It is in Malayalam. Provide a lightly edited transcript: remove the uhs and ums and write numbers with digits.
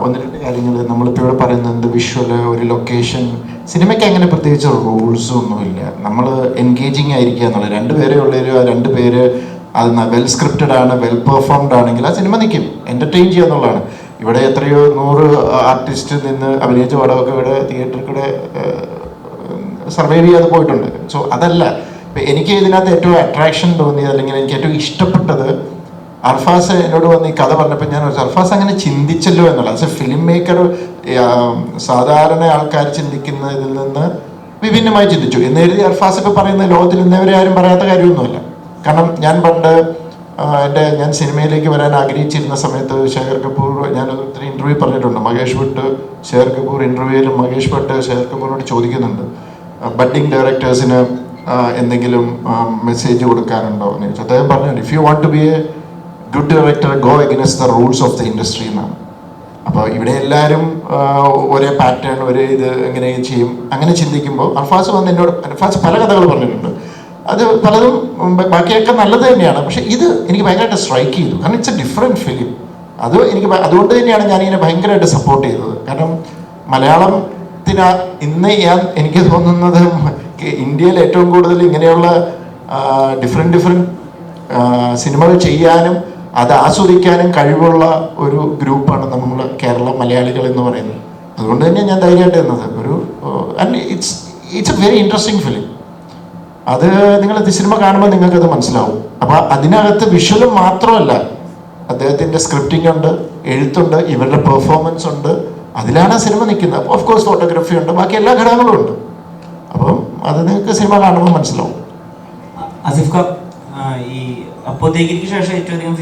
ഒന്ന് രണ്ട് കാര്യങ്ങൾ നമ്മളിപ്പോൾ ഇവിടെ പറയുന്നത് വിഷ്വൽ, ഒരു ലൊക്കേഷൻ, സിനിമയ്ക്ക് അങ്ങനെ പ്രത്യേകിച്ച് റൂൾസും ഒന്നുമില്ല. നമ്മൾ എൻഗേജിങ് ആയിരിക്കുക എന്നുള്ളത്. രണ്ടുപേരെ ഉള്ളൊരു ആ രണ്ടുപേര് അത് വെൽ സ്ക്രിപ്റ്റഡ് ആണ്, വെൽ പെർഫോംഡ് ആണെങ്കിൽ ആ സിനിമ നിൽക്കും, എൻ്റർടൈൻ ചെയ്യുക എന്നുള്ളതാണ്. ഇവിടെ എത്രയോ 100 ആർട്ടിസ്റ്റ് നിന്ന് അഭിനയിച്ച പടമൊക്കെ ഇവിടെ തിയേറ്ററിൽ കൂടെ സർവൈവ് ചെയ്യാതെ പോയിട്ടുണ്ട്. സോ അതല്ല എനിക്ക് ഇതിനകത്ത് ഏറ്റവും അട്രാക്ഷൻ തോന്നിയത്, അല്ലെങ്കിൽ എനിക്ക് ഏറ്റവും ഇഷ്ടപ്പെട്ടത്, അർഫാസ് എന്നോട് വന്ന് ഈ കഥ പറഞ്ഞപ്പോൾ ഞാൻ അർഫാസ് അങ്ങനെ ചിന്തിച്ചല്ലോ എന്നുള്ള. ആസ് എ ഫിലിം മേക്കർ സാധാരണ ആൾക്കാർ ചിന്തിക്കുന്നതിൽ നിന്ന് വിഭിന്നമായി ചിന്തിച്ചു എന്ന് എഴുതി. അർഫാസ് ഇപ്പോൾ പറയുന്ന ലോകത്തിൽ ഇന്നേവരെ ആരും പറയാത്ത കാര്യമൊന്നുമല്ല. കാരണം ഞാൻ പണ്ട് ഞാൻ സിനിമയിലേക്ക് വരാൻ ആഗ്രഹിച്ചിരുന്ന സമയത്ത് ശേഖർ കപൂർ, ഞാൻ ഒത്തിരി ഇൻ്റർവ്യൂ പറഞ്ഞിട്ടുണ്ട്, മഹേഷ് ഭട്ട് ശേഖർ കപൂർ ഇൻ്റർവ്യൂവിൽ മഹേഷ് ഭട്ട് ശേഖർ കപൂറിനോട് ചോദിക്കുന്നുണ്ട്, ബഡ്ഡിങ് ഡയറക്ടേഴ്സിന് എന്തെങ്കിലും മെസ്സേജ് കൊടുക്കാനുണ്ടോ എന്ന് ചോദിച്ചു. അദ്ദേഹം പറഞ്ഞു, if you want to be a good director go against the rules of the industry എന്നാണ്. അപ്പോൾ ഇവിടെ എല്ലാവരും ഒരേ പാറ്റേൺ, ഒരേ ഇത് എങ്ങനെ ചെയ്യും, അങ്ങനെ ചിന്തിക്കുമ്പോൾ അർഫാസ് വന്ന് എന്നോട്, അർഫാസ് പല കഥകൾ പറഞ്ഞിട്ടുണ്ട്, അത് പലതും ബാക്കിയൊക്കെ നല്ലത് തന്നെയാണ്. പക്ഷേ ഇത് എനിക്ക് ഭയങ്കരമായിട്ട് സ്ട്രൈക്ക് ചെയ്തു. കാരണം ഇറ്റ്സ് എ ഡിഫറെൻറ്റ് ഫിലിം. അതുകൊണ്ട് തന്നെയാണ് ഞാനിങ്ങനെ ഭയങ്കരമായിട്ട് സപ്പോർട്ട് ചെയ്തത്. കാരണം മലയാളത്തിന് ഇന്ന് എനിക്ക് തോന്നുന്നത് ഇന്ത്യയിൽ ഏറ്റവും കൂടുതൽ ഇങ്ങനെയുള്ള ഡിഫറെൻറ്റ് സിനിമകൾ ചെയ്യാനും അത് ആസ്വദിക്കാനും കഴിവുള്ള ഒരു ഗ്രൂപ്പാണ് നമ്മൾ കേരള മലയാളികൾ എന്ന് പറയുന്നത്. അതുകൊണ്ട് തന്നെ ഞാൻ ധൈര്യമായിട്ട് എന്നത് it's A very interesting film. അത് നിങ്ങൾ സിനിമ കാണുമ്പോൾ നിങ്ങൾക്കത് മനസ്സിലാവും. അപ്പോൾ അതിനകത്ത് വിഷ്വലും മാത്രമല്ല, അദ്ദേഹത്തിൻ്റെ സ്ക്രിപ്റ്റിംഗ് ഉണ്ട്, എഴുത്തുണ്ട്, ഇവരുടെ പെർഫോമൻസ് ഉണ്ട്, അതിലാണ് സിനിമ നിൽക്കുന്നത്. ഓഫ് കോഴ്സ് ഫോട്ടോഗ്രാഫി ഉണ്ട്, ബാക്കി എല്ലാ ഘടകങ്ങളും ഉണ്ട്. അപ്പം അത് നിങ്ങൾക്ക് സിനിമ കാണുമ്പോൾ മനസ്സിലാവും. ആസിഫ് ഖാൻ, ഈ അപ്പോഴത്തേക്ക് ശേഷം ഏറ്റവും അധികം